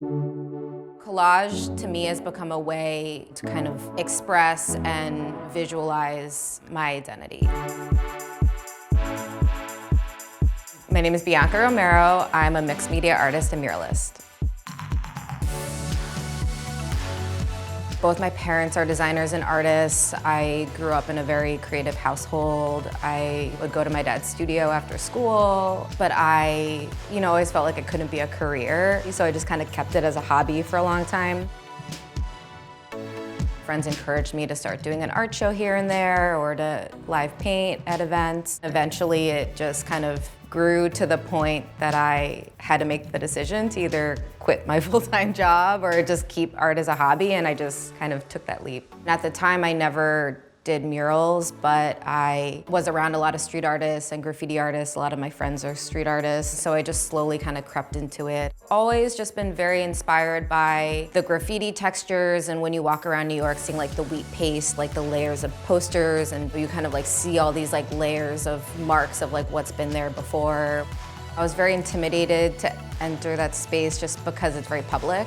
Collage to me has become a way to kind of express and visualize my identity. My name is Bianca Romero. I'm a mixed media artist and muralist. Both my parents are designers and artists. I grew up in a very creative household. I would go to my dad's studio after school, but I, always felt like it couldn't be a career. So I just kind of kept it as a hobby for a long time. Friends encouraged me to start doing an art show here and there or to live paint at events. Eventually it just kind of grew to the point that I had to make the decision to either quit my full-time job or just keep art as a hobby, and I just kind of took that leap. And at the time I never did murals, but I was around a lot of street artists and graffiti artists. A lot of my friends are street artists, so I just slowly kind of crept into it. Always just been very inspired by the graffiti textures, and when you walk around New York seeing like the wheat paste, like the layers of posters, and you kind of like see all these like layers of marks of like what's been there before. I was very intimidated to enter that space just because it's very public.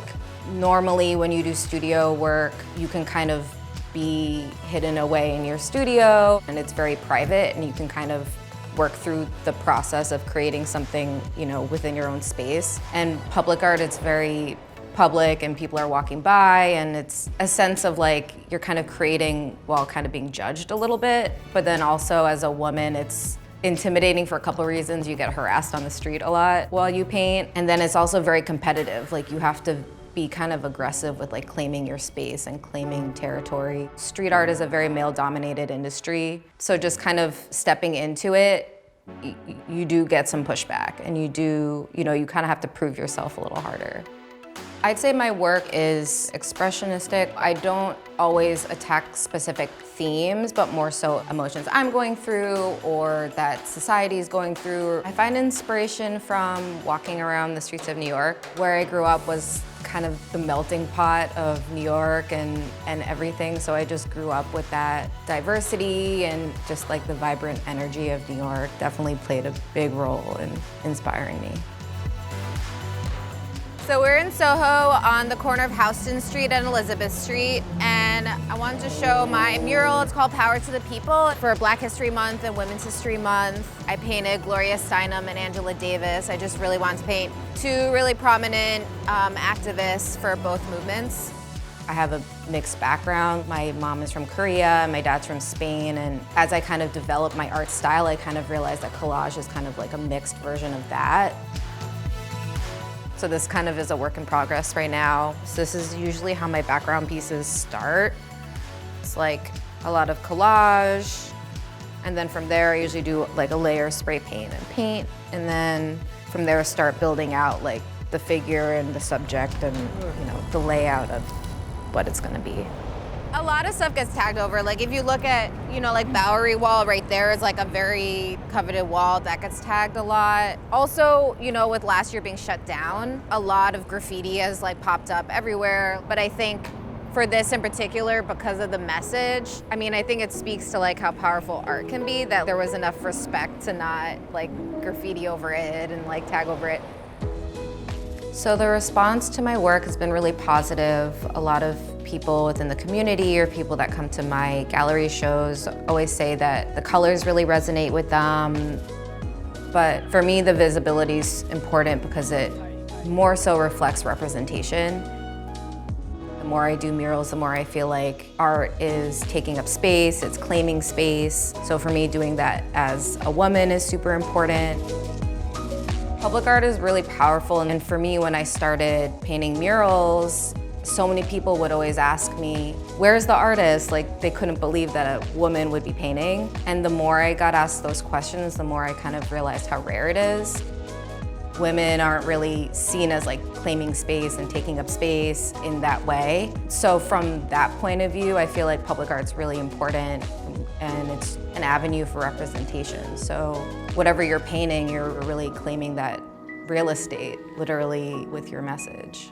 Normally when you do studio work, you can kind of be hidden away in your studio and it's very private and you can kind of work through the process of creating something, within your own space. And public art, it's very public and people are walking by and it's a sense of like you're kind of creating while kind of being judged a little bit. But then also as a woman, it's intimidating for a couple of reasons. You get harassed on the street a lot while you paint. And then it's also very competitive. Like you have to be kind of aggressive with like claiming your space and claiming territory. Street art is a very male-dominated industry. So just kind of stepping into it, you do get some pushback and you kind of have to prove yourself a little harder. I'd say my work is expressionistic. I don't always attack specific themes, but more so emotions I'm going through or that society is going through. I find inspiration from walking around the streets of New York. Where I grew up was kind of the melting pot of New York and everything, so I just grew up with that diversity and just like the vibrant energy of New York definitely played a big role in inspiring me. So we're in Soho on the corner of Houston Street and Elizabeth Street, and I wanted to show my mural. It's called Power to the People. For Black History Month and Women's History Month, I painted Gloria Steinem and Angela Davis. I just really wanted to paint two really prominent activists for both movements. I have a mixed background. My mom is from Korea, my dad's from Spain, and as I kind of developed my art style, I kind of realized that collage is kind of like a mixed version of that. So this kind of is a work in progress right now. So this is usually how my background pieces start. It's like a lot of collage, and then from there I usually do like a layer of spray paint and paint, and then from there start building out like the figure and the subject and the layout of what it's gonna be. A lot of stuff gets tagged over. Like if you look at, like Bowery Wall right there is like a very coveted wall that gets tagged a lot. Also, with last year being shut down, a lot of graffiti has like popped up everywhere. But I think for this in particular, because of the message, I think it speaks to like how powerful art can be, that there was enough respect to not like graffiti over it and like tag over it. So the response to my work has been really positive. A lot of people within the community or people that come to my gallery shows always say that the colors really resonate with them. But for me, the visibility is important because it more so reflects representation. The more I do murals, the more I feel like art is taking up space, it's claiming space. So for me, doing that as a woman is super important. Public art is really powerful, and for me, when I started painting murals, so many people would always ask me, where's the artist? Like, they couldn't believe that a woman would be painting. And the more I got asked those questions, the more I kind of realized how rare it is. Women aren't really seen as like claiming space and taking up space in that way. So from that point of view, I feel like public art's really important and it's an avenue for representation. So whatever you're painting, you're really claiming that real estate, literally, with your message.